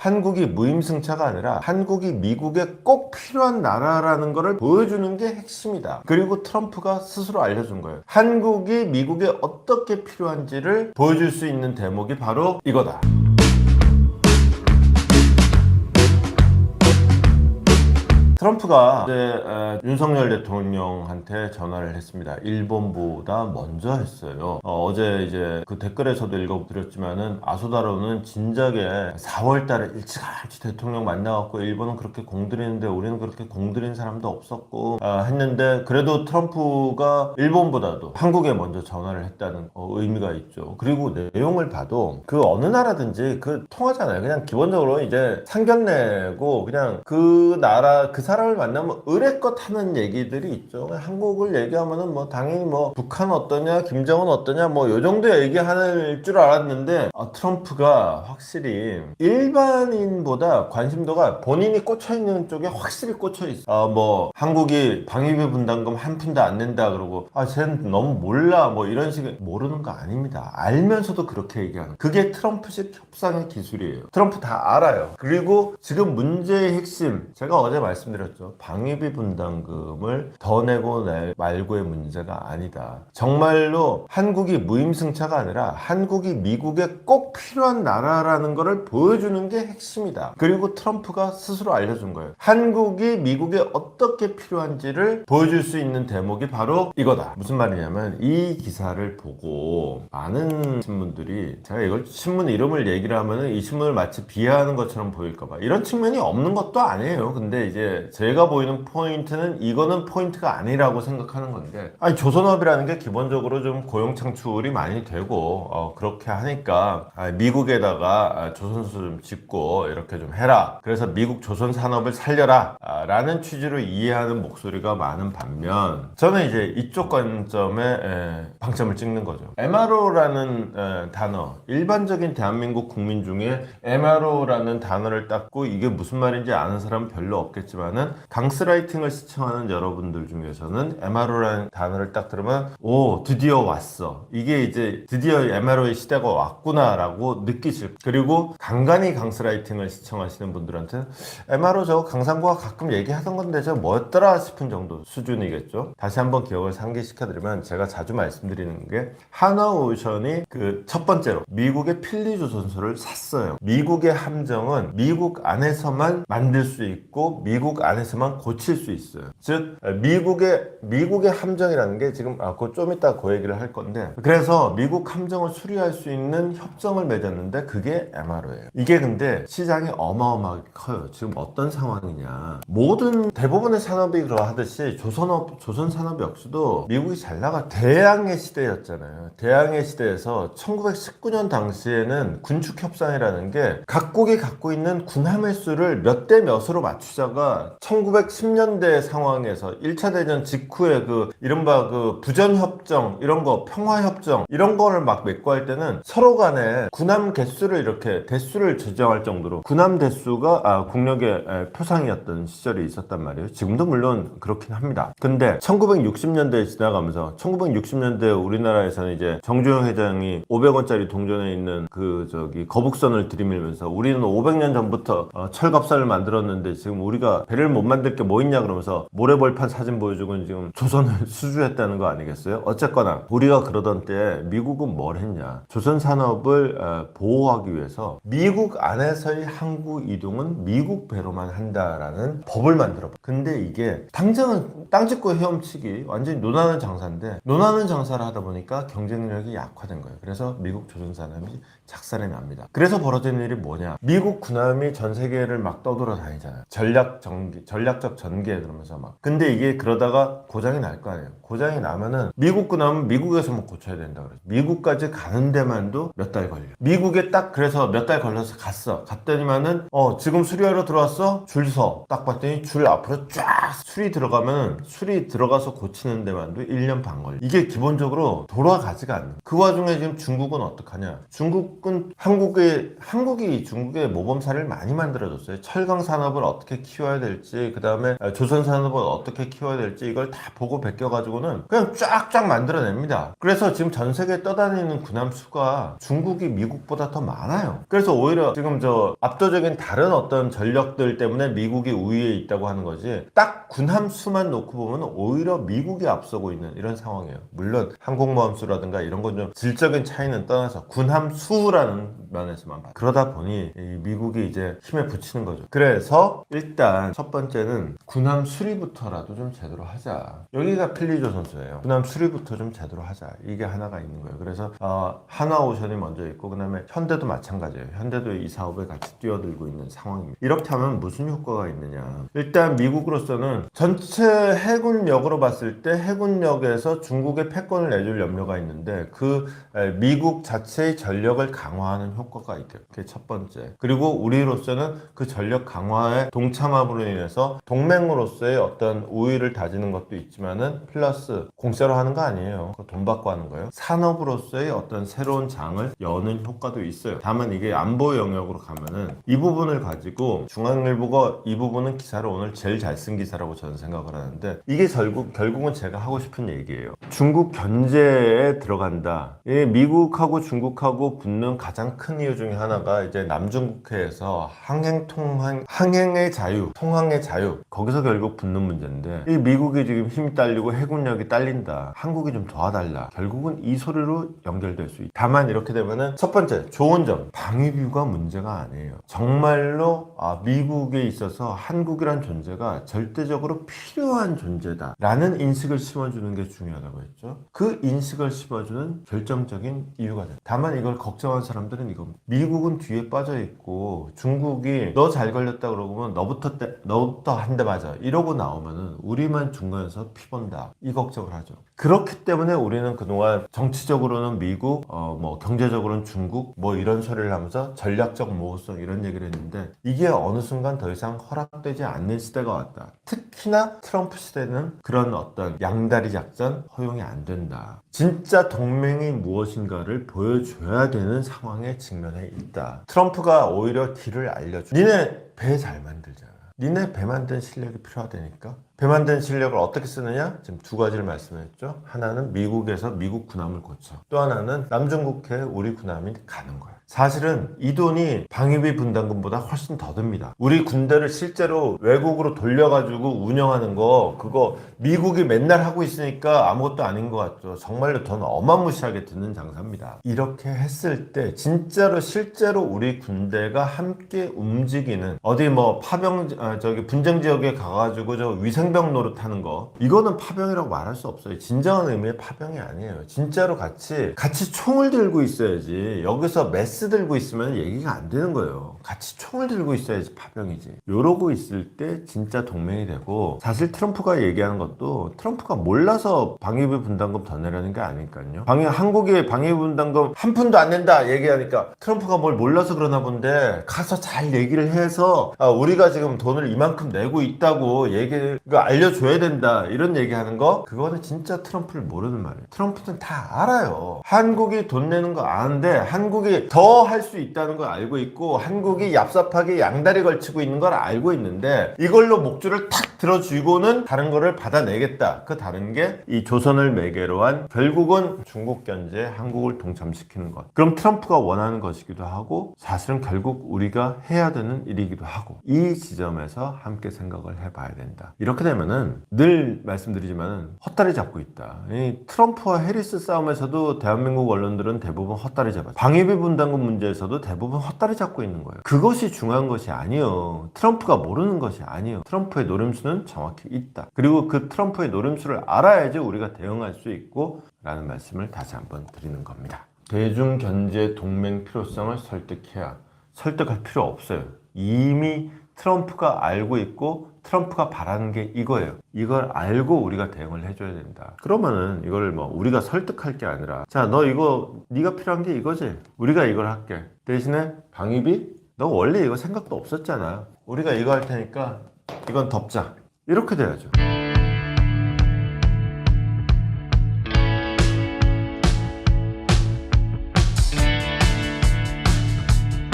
한국이 무임승차가 아니라 한국이 미국에 꼭 필요한 나라라는 것을 보여주는 게 핵심이다. 그리고 트럼프가 스스로 알려준 거예요. 한국이 미국에 어떻게 필요한지를 보여줄 수 있는 대목이 바로 이거다. 트럼프가 이제 윤석열 대통령한테 전화를 했습니다. 일본보다 먼저 했어요. 어제 이제 그 댓글에서도 읽어드렸지만은 아소다로는 진작에 4월달에 일찌감치 대통령 만나갖고 일본은 그렇게 공들이는데 우리는 그렇게 공들인 사람도 없었고 했는데 그래도 트럼프가 일본보다도 한국에 먼저 전화를 했다는 의미가 있죠. 그리고 내용을 봐도 그 어느 나라든지 그 통하잖아요. 그냥 기본적으로 이제 상견례고 그냥 그 나라 그 사람을 만나면 의례껏 하는 얘기들이 있죠. 한국을 얘기하면은 뭐 당연히 뭐 북한 어떠냐, 김정은 어떠냐 뭐 요 정도 얘기할 줄 알았는데 트럼프가 확실히 일반인보다 관심도가 본인이 꽂혀 있는 쪽에 확실히 꽂혀 있어. 뭐 한국이 방위비 분담금 한 푼도 안 낸다 그러고 쟤는 너무 몰라 뭐 이런 식의 모르는 거 아닙니다. 알면서도 그렇게 얘기하는 그게 트럼프식 협상의 기술이에요. 트럼프 다 알아요. 그리고 지금 문제의 핵심 제가 어제 말씀드렸죠. 방위비 분담금을 더 내고 말고의 문제가 아니다. 정말로 한국이 무임승차가 아니라 한국이 미국에 꼭 필요한 나라라는 것을 보여주는 게 핵심이다. 그리고 트럼프가 스스로 알려준 거예요. 한국이 미국에 어떻게 필요한지를 보여줄 수 있는 대목이 바로 이거다. 무슨 말이냐면 이 기사를 보고 많은 신문들이 제가 이걸 신문 이름을 얘기를 하면은 이 신문을 마치 비하하는 것처럼 보일까봐 이런 측면이 없는 것도 아니에요. 근데 이제 제가 보이는 포인트는 이거는 포인트가 아니라고 생각하는 건데 조선업이라는 게 기본적으로 좀 고용 창출이 많이 되고 그렇게 하니까 미국에다가 조선소 좀 짓고 이렇게 좀 해라. 그래서 미국 조선 산업을 살려라 라는 취지로 이해하는 목소리가 많은 반면 저는 이제 이쪽 관점에 방점을 찍는 거죠. MRO라는 단어 일반적인 대한민국 국민 중에 MRO라는 단어를 땄고 이게 무슨 말인지 아는 사람은 별로 없겠지만은 강스라이팅을 시청하는 여러분들 중에서는 MRO라는 단어를 딱 들으면 오 드디어 왔어. 이게 이제 드디어 MRO의 시대가 왔구나 라고 느끼실. 그리고 간간히 강스라이팅을 시청하시는 분들한테는 MRO 저거 강상구가 가끔 얘기하던 건데 저 뭐였더라 싶은 정도 수준이겠죠. 다시 한번 기억을 상기시켜드리면 제가 자주 말씀드리는 게 하나오션이 그 첫 번째로 미국의 필리조선소를 샀어요. 미국의 함정은 미국 안에서만 만들 수 있고 미국 안에서만 고칠 수 있어요. 즉 미국의 함정이라는 게 지금 그거 좀 이따 그 얘기를 할 건데 그래서 미국 함정을 수리할 수 있는 협정을 맺었는데 그게 MRO예요. 이게 근데 시장이 어마어마하게 커요. 지금 어떤 상황이냐 모든 대부분의 산업이 그러하듯이 조선 산업 역시도 미국이 잘 나가 대양의 시대였잖아요. 대양의 시대에서 1919년 당시에는 군축협상이라는 게 각국이 갖고 있는 군함의 수를 몇 대 몇으로 맞추자가 1910년대 상황에서 1차 대전 직후에 그 이른바 그 부전협정 이런 거 평화협정 이런 거를 막 맺고 할 때는 서로 간에 군함 개수를 이렇게 대수를 조정할 정도로 군함 대수가 국력의 표상이었던 시절이 있었단 말이에요. 지금도 물론 그렇긴 합니다. 근데 1960년대에 지나가면서 1960년대 우리나라에서는 이제 정주영 회장이 500원짜리 동전에 있는 그 거북선을 들이밀면서 우리는 500년 전부터 철갑선을 만들었는데 지금 우리가 배를 못 만들 게 뭐 있냐 그러면서 모래벌판 사진 보여주고 지금 조선을 수주했다는 거 아니겠어요? 어쨌거나 우리가 그러던 때 미국은 뭘 했냐 조선 산업을 보호하기 위해서 미국 안에서의 항구 이동은 미국 배로만 한다라는 법을 만들어. 근데 이게 당장은 땅 짓고 헤엄치기 완전히 논하는 장사인데 논하는 장사를 하다 보니까 경쟁력이 약화된 거예요. 그래서 미국 조선 산업이 작살이 납니다. 그래서 벌어진 일이 뭐냐 미국 군함이 전 세계를 막 떠돌아다니잖아요. 전략적 전개 그러면서 막 근데 이게 그러다가 고장이 날 거 아니에요. 고장이 나면은 미국 군함은 미국에서만 고쳐야 된다 그래요. 미국까지 가는 데만도 몇 달 걸려. 미국에 딱 그래서 몇 달 걸려서 갔더니만은 지금 수리하러 들어왔어? 줄 서. 딱 봤더니 줄 앞으로 쫙 수리 들어가서 고치는 데만도 1년 반 걸려. 이게 기본적으로 돌아가지가 않는. 그 와중에 지금 중국은 어떡하냐? 중국은 한국이 중국에 모범사를 많이 만들어줬어요. 철강 산업을 어떻게 키워야 될지 될지, 그 다음에 조선 산업을 어떻게 키워야 될지 이걸 다 보고 베껴가지고는 그냥 쫙쫙 만들어냅니다. 그래서 지금 전 세계에 떠다니는 군함 수가 중국이 미국보다 더 많아요. 그래서 오히려 지금 저 압도적인 다른 어떤 전력들 때문에 미국이 우위에 있다고 하는 거지, 딱 군함 수만 놓고 보면 오히려 미국이 앞서고 있는 이런 상황이에요. 물론 항공모함 수라든가 이런 건 좀 질적인 차이는 떠나서 군함 수라는 면에서만 봐. 그러다 보니 미국이 이제 힘에 붙이는 거죠. 그래서 일단 첫 번째는 군함 수리부터라도 좀 제대로 하자. 여기가 필리조선소예요. 군함 수리부터 좀 제대로 하자. 이게 하나가 있는 거예요. 그래서 한화오션이 먼저 있고, 그 다음에 현대도 마찬가지예요. 현대도 이 사업에 같이 뛰어들고 있는 상황입니다. 이렇게 하면 무슨 효과가 있느냐. 일단 미국으로서는 전체 해군력으로 봤을 때 해군력에서 중국의 패권을 내줄 염려가 있는데, 그 미국 자체의 전력을 강화하는 효과가 있대요. 그게 첫 번째. 그리고 우리로서는 그 전력 강화에 동참함으로 인해서 동맹으로서의 어떤 우위를 다지는 것도 있지만은, 플러스 공짜로 하는 거 아니에요. 돈 받고 하는 거예요. 산업으로서의 어떤 새로운 장을 여는 효과도 있어요. 다만 이게 안보 영역으로 가면은 이 부분을 가지고 중앙일보가 이 부분은 기사를 오늘 제일 잘 쓴 기사라고 저는 생각을 하는데, 이게 결국은 제가 하고 싶은 얘기예요. 중국 견제에 들어간다. 미국하고 중국하고 붙는 가장 큰 이유 중에 하나가 이제 남중국해에서 항행의 자유, 통항의 자유, 거기서 결국 붙는 문제인데, 이 미국이 지금 힘이 딸리고 해군력이 딸린다, 한국이 좀 도와달라, 결국은 이 소리로 연결될 수 있다. 다만 이렇게 되면은 첫 번째 좋은 점, 방위비가 문제가 아니에요. 정말로 미국에 있어서 한국이란 존재가 절대적으로 필요한 존재다 라는 인식을 심어주는 게 중요하다고 했죠. 그 인식을 심어주는 결정적인 이유가 된다. 다만 이걸 걱정한 사람들은 이겁니다. 미국은 뒤에 빠져있고 중국이 너 잘 걸렸다 그러면 너부터 한 대 맞아 이러고 나오면은 우리만 중간에서 피본다, 이 걱정을 하죠. 그렇기 때문에 우리는 그동안 정치적으로는 미국, 경제적으로는 중국 이런 소리를 하면서 전략적 모호성 이런 얘기를 했는데, 이게 어느 순간 더 이상 허락되지 않는 시대가 왔다. 특히나 트럼프 시대는 그런 어떤 양다리 작전 허용이 안 된다. 진짜 동맹이 무엇인가를 보여줘야 되는 상황에 직면해 있다. 트럼프가 오히려 길을 알려줘. 니네 배 잘 만들잖아. 니네 배 만든 실력이 필요하다니까. 배 만든 실력을 어떻게 쓰느냐? 지금 두 가지를 말씀했죠. 하나는 미국에서 미국 군함을 고쳐. 또 하나는 남중국해에 우리 군함이 가는 거야. 사실은 이 돈이 방위비 분담금보다 훨씬 더 듭니다. 우리 군대를 실제로 외국으로 돌려가지고 운영하는 거, 그거 미국이 맨날 하고 있으니까 아무것도 아닌 것 같죠. 정말로 돈 어마무시하게 드는 장사입니다. 이렇게 했을 때 진짜로 실제로 우리 군대가 함께 움직이는, 어디 분쟁 지역에 가가지고 저 위생병 노릇하는 거, 이거는 파병이라고 말할 수 없어요. 진정한 의미의 파병이 아니에요. 진짜로 같이 총을 들고 있어야지. 여기서 메스 들고 있으면 얘기가 안 되는 거예요. 같이 총을 들고 있어야지 파병이지. 이러고 있을 때 진짜 동맹이 되고, 사실 트럼프가 얘기하는 것도 트럼프가 몰라서 방위비 분담금 더 내라는 게 아닐까요? 한국이 방위비 분담금 한 푼도 안 낸다 얘기하니까 트럼프가 뭘 몰라서 그러나 본데, 가서 잘 얘기를 해서 우리가 지금 돈을 이만큼 내고 있다고 이거 알려줘야 된다 이런 얘기하는 거, 그거는 진짜 트럼프를 모르는 말이에요. 트럼프는 다 알아요. 한국이 돈 내는 거 아는데, 한국이 더 할 수 있다는 걸 알고 있고, 한국이 얍삽하게 양다리 걸치고 있는 걸 알고 있는데, 이걸로 목줄을 탁 들어주고는 다른 거를 받아내겠다. 그 다른 게 이 조선을 매개로 한, 결국은 중국 견제에 한국을 동참시키는 것. 그럼 트럼프가 원하는 것이기도 하고, 사실은 결국 우리가 해야 되는 일이기도 하고, 이 지점에서 함께 생각을 해봐야 된다. 이렇게 되면은 늘 말씀드리지만 헛다리 잡고 있다. 이 트럼프와 해리스 싸움에서도 대한민국 언론들은 대부분 헛다리 잡았다. 방위비 분담금 문제에서도 대부분 헛다리 잡고 있는 거예요. 그것이 중요한 것이 아니에요. 트럼프가 모르는 것이 아니에요. 트럼프의 노림수는 정확히 있다. 그리고 그 트럼프의 노림수를 알아야지 우리가 대응할 수 있고, 라는 말씀을 다시 한번 드리는 겁니다. 대중견제 동맹 필요성을 설득할 필요 없어요. 이미 트럼프가 알고 있고, 트럼프가 바라는 게 이거예요. 이걸 알고 우리가 대응을 해줘야 된다. 그러면은 이걸 우리가 설득할 게 아니라, 자, 너 이거 네가 필요한 게 이거지, 우리가 이걸 할게. 대신에 방위비? 너 원래 이거 생각도 없었잖아. 우리가 이거 할 테니까 이건 덮자. 이렇게 돼야죠.